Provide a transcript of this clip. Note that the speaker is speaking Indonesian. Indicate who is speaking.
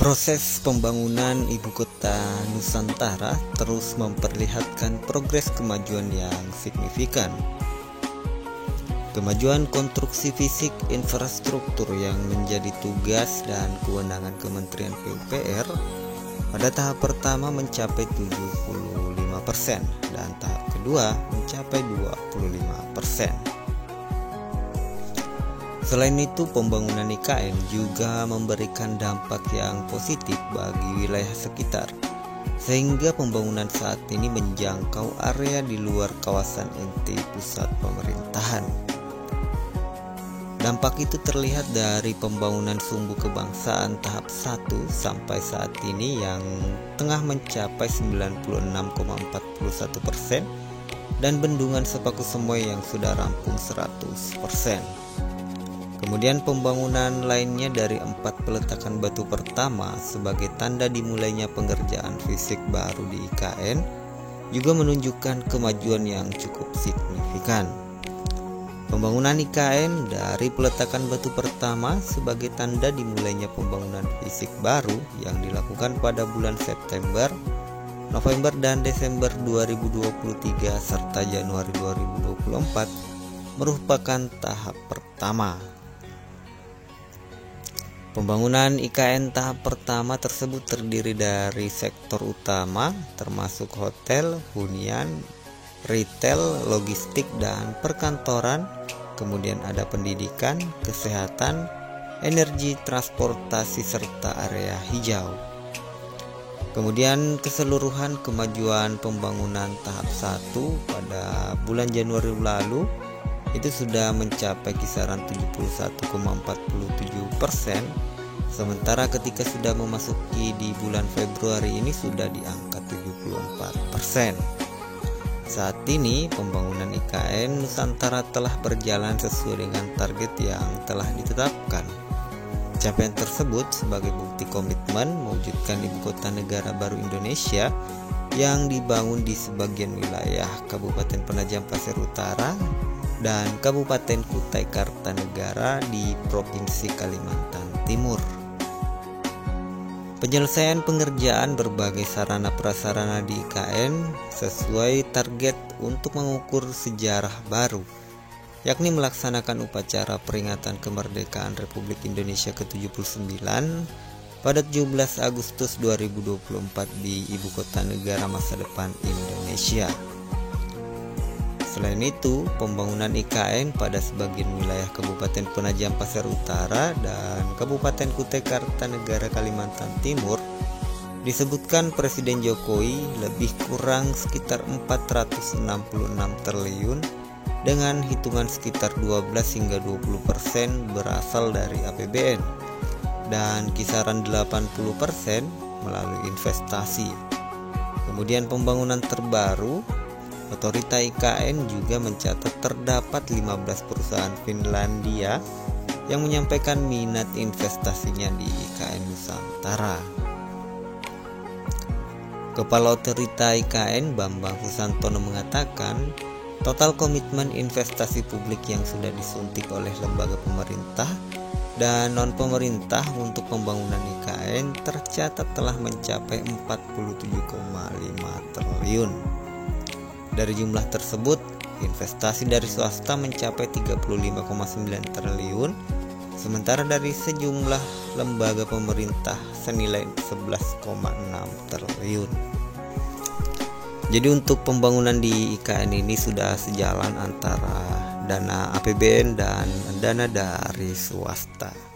Speaker 1: Proses pembangunan ibu kota Nusantara terus memperlihatkan progres kemajuan yang signifikan. Kemajuan konstruksi fisik infrastruktur yang menjadi tugas dan kewenangan Kementerian PUPR pada tahap pertama mencapai 75% dan tahap kedua mencapai 25%. Selain itu, pembangunan IKN juga memberikan dampak yang positif bagi wilayah sekitar, sehingga pembangunan saat ini menjangkau area di luar kawasan inti pusat pemerintahan. Dampak itu terlihat dari pembangunan sumbu kebangsaan tahap 1 sampai saat ini yang tengah mencapai 96,41% dan bendungan Sepaku Semoy yang sudah rampung 100%. Kemudian pembangunan lainnya dari 4 peletakan batu pertama sebagai tanda dimulainya pengerjaan fisik baru di IKN juga menunjukkan kemajuan yang cukup signifikan. Pembangunan IKN dari peletakan batu pertama sebagai tanda dimulainya pembangunan fisik baru yang dilakukan pada bulan September, November dan Desember 2023 serta Januari 2024 merupakan tahap pertama. Pembangunan IKN tahap pertama tersebut terdiri dari sektor utama termasuk hotel, hunian, retail, logistik, dan perkantoran. Kemudian ada pendidikan, kesehatan, energi, transportasi, serta area hijau. Kemudian keseluruhan kemajuan pembangunan tahap 1 pada bulan Januari lalu itu sudah mencapai kisaran 71,47%, sementara ketika sudah memasuki di bulan Februari ini sudah di angka 74%. Saat ini pembangunan IKN Nusantara telah berjalan sesuai dengan target yang telah ditetapkan. Capaian tersebut sebagai bukti komitmen mewujudkan ibu kota negara baru Indonesia yang dibangun di sebagian wilayah Kabupaten Penajam Pasir Utara dan Kabupaten Kutai Kartanegara di Provinsi Kalimantan Timur. Penyelesaian pengerjaan berbagai sarana prasarana di IKN sesuai target untuk mengukur sejarah baru, yakni melaksanakan upacara peringatan kemerdekaan Republik Indonesia ke-79 pada 17 Agustus 2024 di Ibu Kota Negara Masa Depan Indonesia. Selain itu, pembangunan IKN pada sebagian wilayah Kabupaten Penajam Pasir Utara dan Kabupaten Kutai Kartanegara Kalimantan Timur disebutkan Presiden Jokowi lebih kurang sekitar 466 triliun dengan hitungan sekitar 12 hingga 20% berasal dari APBN dan kisaran 80% melalui investasi. Kemudian pembangunan terbaru, Otorita IKN juga mencatat terdapat 15 perusahaan Finlandia yang menyampaikan minat investasinya di IKN Nusantara. Kepala Otorita IKN Bambang Susantono mengatakan, total komitmen investasi publik yang sudah disuntik oleh lembaga pemerintah dan non-pemerintah untuk pembangunan IKN tercatat telah mencapai 47,5 triliun. Dari jumlah tersebut, investasi dari swasta mencapai 35,9 triliun, sementara dari sejumlah lembaga pemerintah senilai 11,6 triliun. Jadi untuk pembangunan di IKN ini sudah sejalan antara dana APBN dan dana dari swasta.